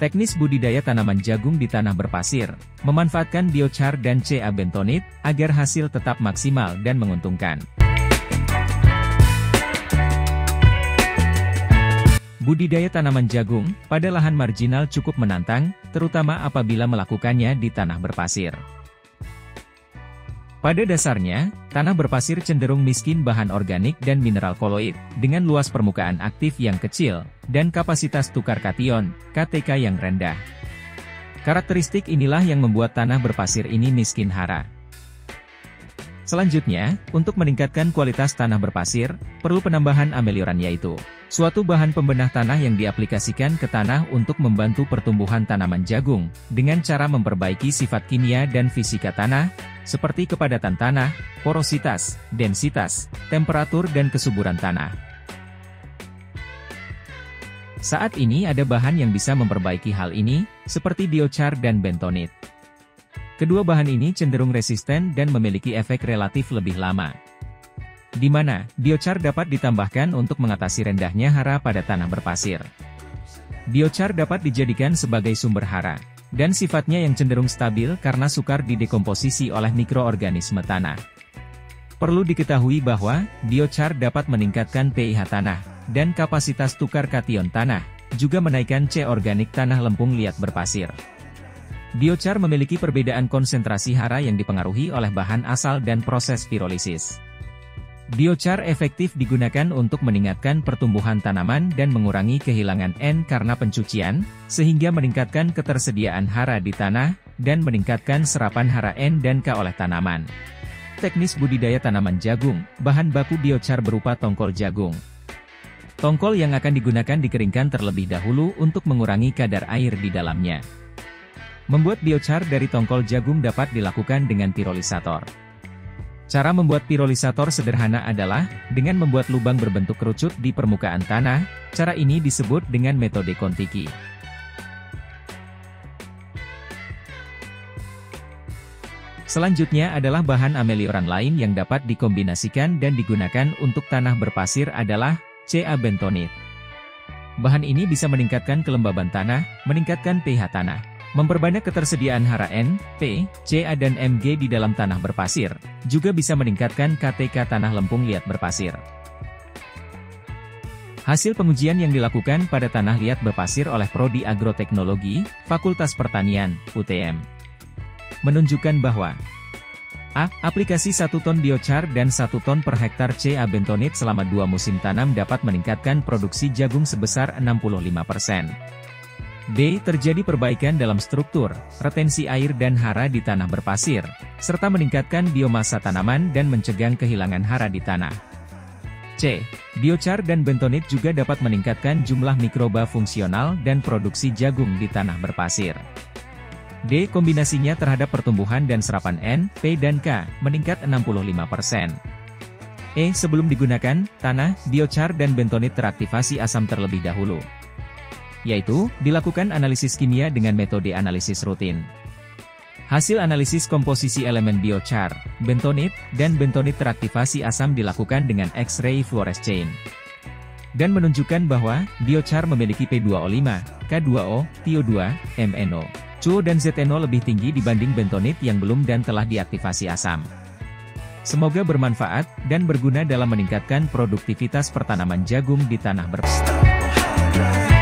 Teknis budidaya tanaman jagung di tanah berpasir, memanfaatkan biochar dan CA bentonit, agar hasil tetap maksimal dan menguntungkan. Budidaya tanaman jagung, pada lahan marginal cukup menantang, terutama apabila melakukannya di tanah berpasir. Pada dasarnya, tanah berpasir cenderung miskin bahan organik dan mineral koloid, dengan luas permukaan aktif yang kecil, dan kapasitas tukar kation, KTK yang rendah. Karakteristik inilah yang membuat tanah berpasir ini miskin hara. Selanjutnya, untuk meningkatkan kualitas tanah berpasir, perlu penambahan amelioran yaitu suatu bahan pembenah tanah yang diaplikasikan ke tanah untuk membantu pertumbuhan tanaman jagung, dengan cara memperbaiki sifat kimia dan fisika tanah, seperti kepadatan tanah, porositas, densitas, temperatur dan kesuburan tanah. Saat ini ada bahan yang bisa memperbaiki hal ini, seperti biochar dan bentonit. Kedua bahan ini cenderung resisten dan memiliki efek relatif lebih lama. Di mana, biochar dapat ditambahkan untuk mengatasi rendahnya hara pada tanah berpasir. Biochar dapat dijadikan sebagai sumber hara, dan sifatnya yang cenderung stabil karena sukar didekomposisi oleh mikroorganisme tanah. Perlu diketahui bahwa, biochar dapat meningkatkan pH tanah, dan kapasitas tukar kation tanah, juga menaikkan C organik tanah lempung liat berpasir. Biochar memiliki perbedaan konsentrasi hara yang dipengaruhi oleh bahan asal dan proses pirolisis. Biochar efektif digunakan untuk meningkatkan pertumbuhan tanaman dan mengurangi kehilangan N karena pencucian, sehingga meningkatkan ketersediaan hara di tanah, dan meningkatkan serapan hara N dan K oleh tanaman. Teknis budidaya tanaman jagung, bahan baku biochar berupa tongkol jagung. Tongkol yang akan digunakan dikeringkan terlebih dahulu untuk mengurangi kadar air di dalamnya. Membuat biochar dari tongkol jagung dapat dilakukan dengan pirolisator. Cara membuat pirolisator sederhana adalah, dengan membuat lubang berbentuk kerucut di permukaan tanah, cara ini disebut dengan metode Kontiki. Selanjutnya adalah bahan amelioran lain yang dapat dikombinasikan dan digunakan untuk tanah berpasir adalah, CA bentonit. Bahan ini bisa meningkatkan kelembaban tanah, meningkatkan pH tanah, memperbanyak ketersediaan hara N, P, Ca dan Mg di dalam tanah berpasir, juga bisa meningkatkan KTK tanah lempung liat berpasir. Hasil pengujian yang dilakukan pada tanah liat berpasir oleh Prodi Agroteknologi, Fakultas Pertanian, UTM, menunjukkan bahwa A. Aplikasi 1 ton biochar dan 1 ton per hektar CA bentonit selama 2 musim tanam dapat meningkatkan produksi jagung sebesar 65%. B. Terjadi perbaikan dalam struktur, retensi air dan hara di tanah berpasir, serta meningkatkan biomasa tanaman dan mencegah kehilangan hara di tanah. C. Biochar dan bentonit juga dapat meningkatkan jumlah mikroba fungsional dan produksi jagung di tanah berpasir. D. Kombinasinya terhadap pertumbuhan dan serapan N, P dan K, meningkat 65%. E. Sebelum digunakan, tanah, biochar dan bentonit teraktivasi asam terlebih dahulu, yaitu, dilakukan analisis kimia dengan metode analisis rutin. Hasil analisis komposisi elemen biochar, bentonit, dan bentonit teraktivasi asam dilakukan dengan X-ray fluorescein, dan menunjukkan bahwa, biochar memiliki P2O5, K2O, TiO2, MnO, CO dan ZnO lebih tinggi dibanding bentonit yang belum dan telah diaktifasi asam. Semoga bermanfaat, dan berguna dalam meningkatkan produktivitas pertanaman jagung di tanah berpasir.